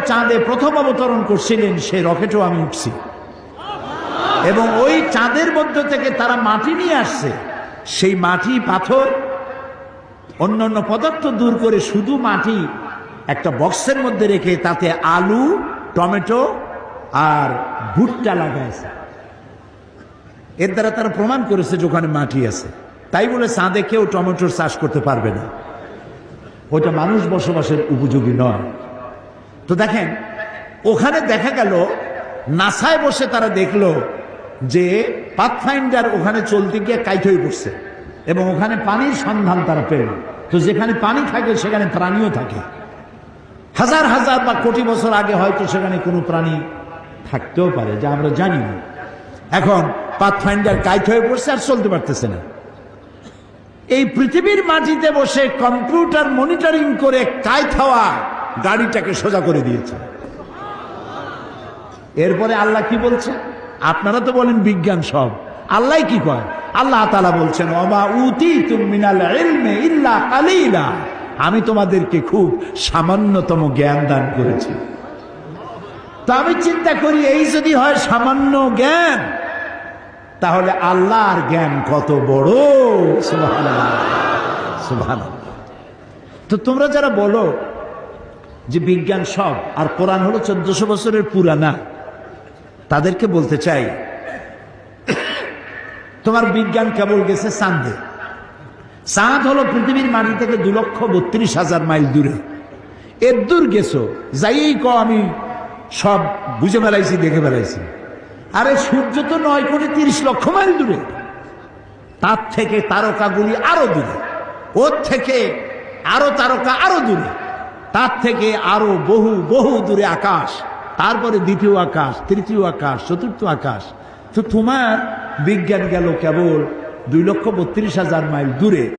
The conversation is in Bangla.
চাঁদে প্রথম অবতরণ করছিলেন সেই রকেটও আমি উঠছি, এবং ওই চাঁদের মধ্য থেকে তারা মাটি নিয়ে আসছে। সেই মাটি, পাথর, অন্যান্য পদার্থ দূর করে শুধু মাটি একটা বক্সের মধ্যে রেখে তাতে আলু, টমেটো আর ভুট্টা লাগাইছে। এর দ্বারা তারা প্রমাণ করেছে যে ওখানে মাটি আছে। তাই বলে চাঁদে কেউ টমেটোর চাষ করতে পারবে না, ওইটা মানুষ বসবাসের উপযোগী নয়। তো দেখেন, ওখানে দেখা গেল নাসায় বসে তারা দেখলো যে পাথফাইন্ডার ওখানে চলতে গিয়ে কাইট হয়ে পড়ছে, এবং ওখানে পানির সন্ধান তারা পেল। তো যেখানে পানি থাকে সেখানে প্রাণীও থাকে। হাজার হাজার বা কোটি বছর আগে হয়তো সেখানে কোনো প্রাণী থাকতেও পারে, যা আমরা জানি না। এখন পাথফাইন্ডার কাইট হয়ে পড়ছে আর চলতে পারতেছে না। এই পৃথিবীর মাটিতে বসে কম্পিউটার মনিটরিং করে কাইট হওয়া গাড়িটাকে সোজা করে দিয়েছে। এরপরে আল্লাহ কি বলছে? আপনারা তো বলেন বিজ্ঞান সব, আল্লাহ কি কয়? আল্লাহ তাআলা বলছেন, ওমা উতীতুম মিনাল ইলমি ইল্লা কালিলা, আমি তোমাদেরকে খুব সামান্যতম জ্ঞান দান করেছি। তো আমি চিন্তা করি, এই যদি হয় সামান্য জ্ঞান, তাহলে আল্লাহর জ্ঞান কত বড়! সুবহানাল্লাহ, সুবহানাল্লাহ। তো তোমরা যারা বলো যে বিজ্ঞান সব আর কোরআন হলো 1400 বছরের পুরানা, তাদেরকে বলতে চাই, তোমার বিজ্ঞান কেবল গেছে চাঁদে। চাঁদ হলো পৃথিবীর মাটি থেকে 2,32,000 মাইল দূরে। এর দূর গেছো, যাইয়েই ক আমি সব বুঝে বেড়াইছি, দেখে বেড়াইছি। আরে সূর্য তো 9,30,00,000 মাইল দূরে। তার থেকে তারকাগুলি আরো দূরে, ওর থেকে আরো তারকা আরো দূরে, তার থেকে আরো বহু বহু দূরে আকাশ, তারপরে দ্বিতীয় আকাশ, তৃতীয় আকাশ, চতুর্থ আকাশ। তো তোমার বিজ্ঞান গেল কেবল 2,32,000 মাইল দূরে।